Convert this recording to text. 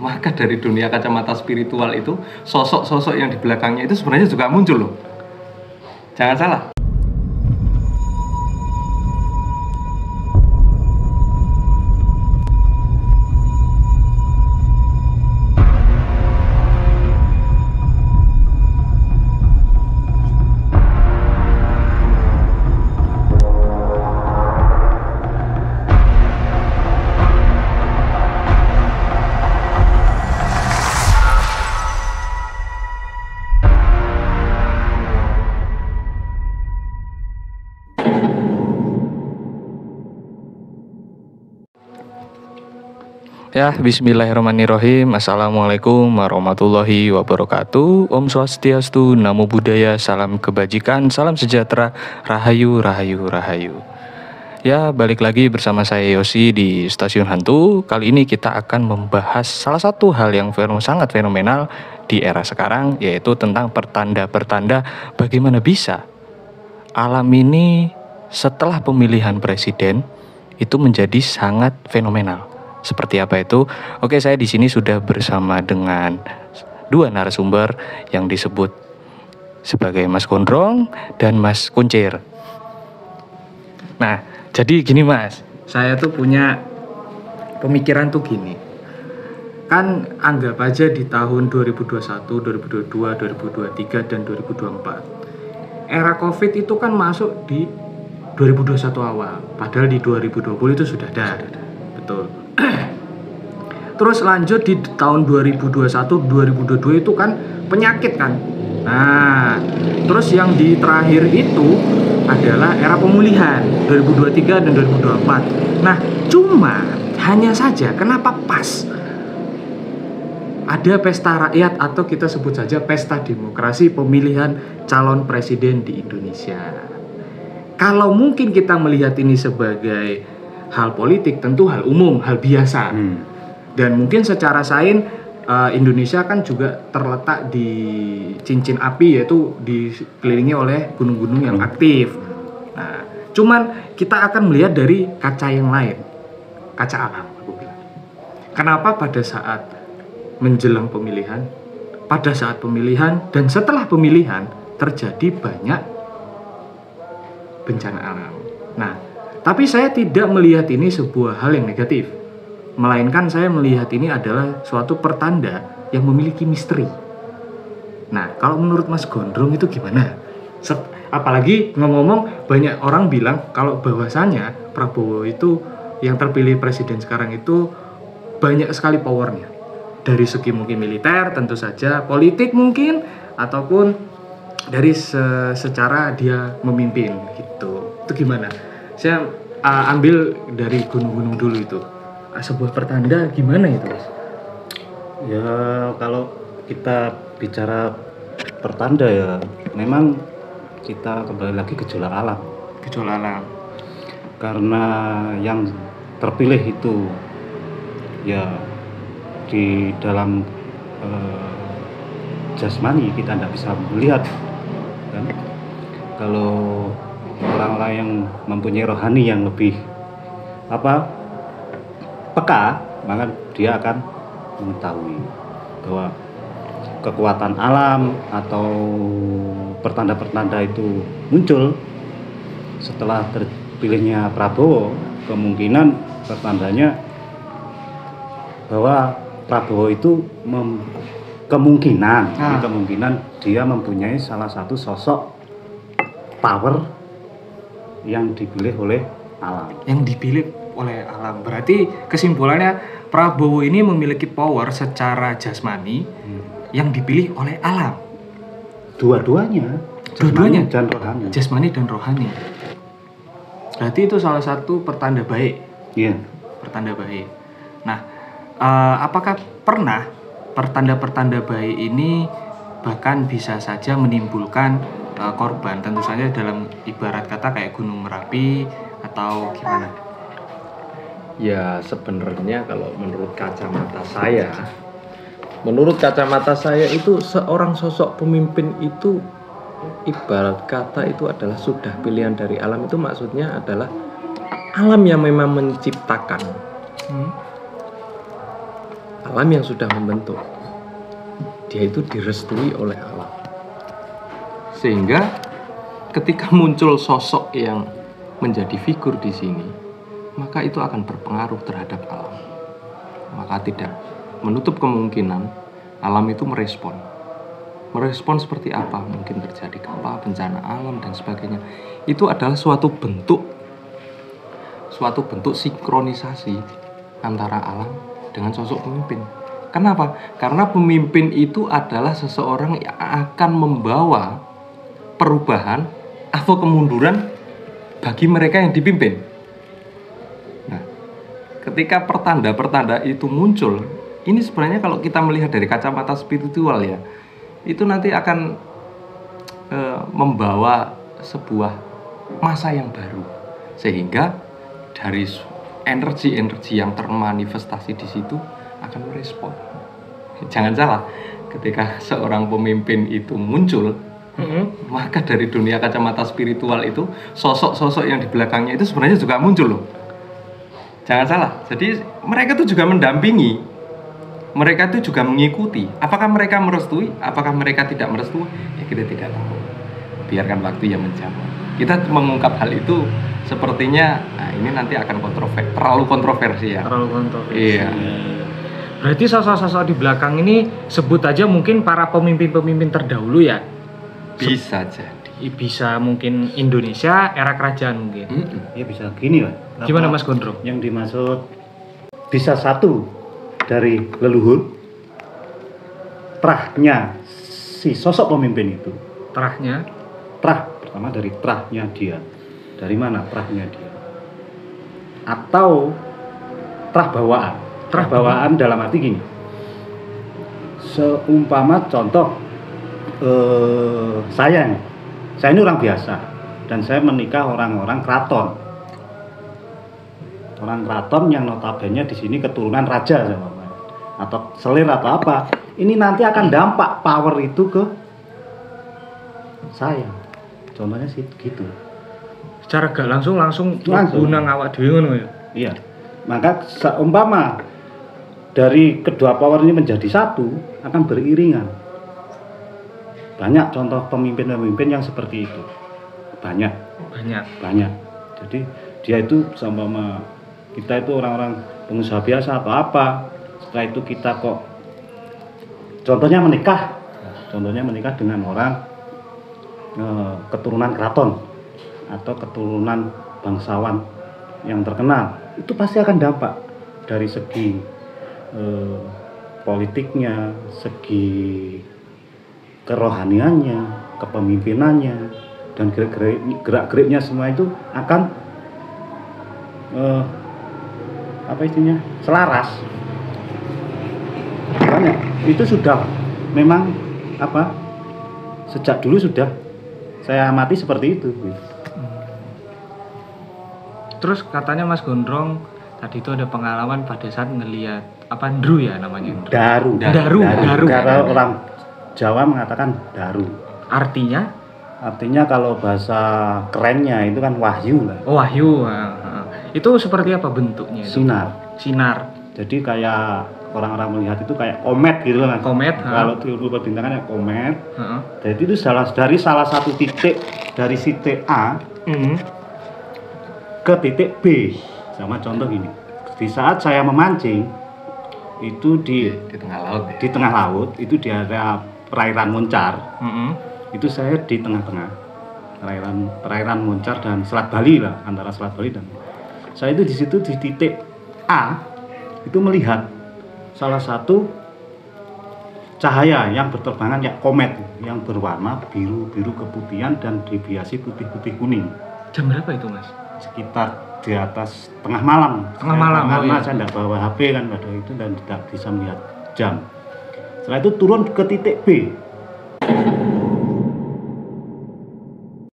maka dari dunia kacamata spiritual itu sosok-sosok yang di belakangnya itu sebenarnya juga muncul loh. Jangan salah. Ya, bismillahirrahmanirrahim. Assalamualaikum warahmatullahi wabarakatuh. Om Swastiastu, Namo Buddhaya, salam kebajikan, salam sejahtera, rahayu, rahayu, rahayu. Ya, balik lagi bersama saya Yosi di Stasiun Hantu. Kali ini kita akan membahas salah satu hal yang sangat fenomenal di era sekarang, yaitu tentang pertanda-pertanda bagaimana bisa alam ini setelah pemilihan presiden itu menjadi sangat fenomenal. Seperti apa itu? Oke, saya di sini sudah bersama dengan dua narasumber yang disebut sebagai Mas Gondrong dan Mas Kuncir. Nah, jadi gini Mas, saya tuh punya pemikiran tuh gini. Kan anggap aja di tahun 2021, 2022, 2023, dan 2024. Era Covid itu kan masuk di 2021 awal, padahal di 2020 itu sudah ada. Betul. Terus lanjut di tahun 2021, 2022 itu kan penyakit kan. Nah, terus yang di terakhir itu adalah era pemulihan 2023 dan 2024. Nah, cuma hanya saja kenapa pas ada pesta rakyat atau kita sebut saja pesta demokrasi pemilihan calon presiden di Indonesia. Kalau mungkin kita melihat ini sebagai hal politik, tentu hal umum, hal biasa. Dan mungkin secara sains Indonesia kan juga terletak di cincin api, yaitu dikelilingi oleh gunung-gunung yang aktif. Nah, cuman kita akan melihat dari kaca yang lain, kaca alam, aku bilang. Kenapa pada saat menjelang pemilihan, pada saat pemilihan dan setelah pemilihan terjadi banyak bencana alam. Nah, tapi saya tidak melihat ini sebuah hal yang negatif, melainkan saya melihat ini adalah suatu pertanda yang memiliki misteri. Nah, kalau menurut Mas Gondrong itu gimana? Apalagi ngomong-ngomong, banyak orang bilang kalau bahwasanya Prabowo itu yang terpilih presiden sekarang itu banyak sekali powernya. Dari segi mungkin militer, tentu saja, politik mungkin, ataupun dari secara dia memimpin gitu. Itu gimana? Saya ambil dari gunung-gunung dulu itu. Sebuah pertanda gimana itu, Mas? Ya, kalau kita bicara pertanda ya memang kita kembali lagi gejolak alam. Gejolak alam. Karena yang terpilih itu ya di dalam jasmani kita tidak bisa melihat kan. Kalau orang-orang yang mempunyai rohani yang lebih peka, maka dia akan mengetahui bahwa kekuatan alam atau pertanda-pertanda itu muncul setelah terpilihnya Prabowo. Kemungkinan pertandanya bahwa Prabowo itu kemungkinan dia mempunyai salah satu sosok power yang dipilih oleh alam. Yang dipilih oleh alam. Berarti kesimpulannya Prabowo ini memiliki power secara jasmani yang dipilih oleh alam. Dua-duanya dan rohani. Jasmani dan rohani. Berarti itu salah satu pertanda baik. Iya. Pertanda baik. Nah, apakah pernah pertanda-pertanda baik ini bahkan bisa saja menimbulkan korban? Tentu saja dalam ibarat kata kayak Gunung Merapi atau gimana? Ya, sebenarnya kalau menurut kacamata saya itu seorang sosok pemimpin itu ibarat kata itu adalah sudah pilihan dari alam. Itu maksudnya adalah alam yang memang menciptakan. alam yang sudah membentuk. Dia itu direstui oleh alam. Sehingga ketika muncul sosok yang menjadi figur di sini, maka itu akan berpengaruh terhadap alam. Maka tidak menutup kemungkinan alam itu merespon. Merespon seperti apa? Mungkin terjadi gempa, bencana alam dan sebagainya. Itu adalah suatu bentuk sinkronisasi antara alam dengan sosok pemimpin. Kenapa? Karena pemimpin itu adalah seseorang yang akan membawa perubahan atau kemunduran bagi mereka yang dipimpin. Nah, ketika pertanda-pertanda itu muncul, ini sebenarnya kalau kita melihat dari kacamata spiritual ya, itu nanti akan membawa sebuah masa yang baru, sehingga dari energi-energi yang termanifestasi di situ akan merespon. Jangan salah, ketika seorang pemimpin itu muncul, maka dari dunia kacamata spiritual itu sosok-sosok yang di belakangnya itu sebenarnya juga muncul loh. Jangan salah. Jadi mereka itu juga mendampingi, mereka itu juga mengikuti. Apakah mereka merestui? Apakah mereka tidak merestui? Ya kita tidak tahu. Biarkan waktu yang menjawab. Kita mengungkap hal itu sepertinya, nah ini nanti akan terlalu kontroversi ya. Terlalu kontroversi. Iya. Berarti sosok-sosok di belakang ini sebut aja mungkin para pemimpin-pemimpin terdahulu ya. Bisa jadi. Bisa mungkin Indonesia era kerajaan mungkin. Ya bisa gini lah. Gimana Mas Gondrong? Yang dimaksud bisa satu dari leluhur, terahnya si sosok pemimpin itu. Terahnya? Terah, pertama dari terahnya dia. Dari mana terahnya dia? Atau terah bawaan. Terah bawaan dalam arti gini. Seumpama contoh, saya ini orang biasa dan saya menikah orang-orang keraton. Orang keraton yang notabene di sini keturunan raja atau selir atau apa. Ini nanti akan dampak power itu ke saya. Contohnya sih gitu. Secara gak langsung gunang awak dhewe ngono ya. Iya. Maka seumpama dari kedua power ini menjadi satu akan beriringan. Banyak contoh pemimpin-pemimpin yang seperti itu. Banyak. Jadi dia itu sama kita itu orang-orang pengusaha biasa atau apa. Setelah itu kita kok contohnya menikah dengan orang keturunan keraton atau keturunan bangsawan yang terkenal, itu pasti akan dampak dari segi politiknya, segi kerohaniannya, kepemimpinannya, dan gerak-geriknya semua itu akan selaras. Makanya itu sudah memang sejak dulu sudah saya amati seperti itu. Terus katanya Mas Gondrong tadi itu ada pengalaman pada saat ngelihat Ndru ya namanya. Daru. Karena orang Jawa mengatakan daru. Artinya kalau bahasa kerennya itu kan wahyu lah. Oh, wahyu. Itu seperti apa bentuknya? Sinar. Jadi kayak orang-orang melihat itu kayak komet gitu kan. Komet. Kalau teori perbintangannya komet. Jadi itu dari salah satu titik dari titik A ke titik B. Sama contoh gini. Di saat saya memancing itu di tengah laut ya? Di tengah laut itu di area perairan Moncar. Itu saya di tengah-tengah perairan Moncar dan Selat Bali lah, antara Selat Bali dan saya itu di situ di titik A itu melihat salah satu cahaya yang berterbangan kayak komet yang berwarna biru keputihan dan dihiasi putih kuning. Jam berapa itu Mas? Sekitar di atas tengah malam. Karena saya tidak bawa HP kan pada itu dan tidak bisa melihat jam. Setelah itu turun ke titik B.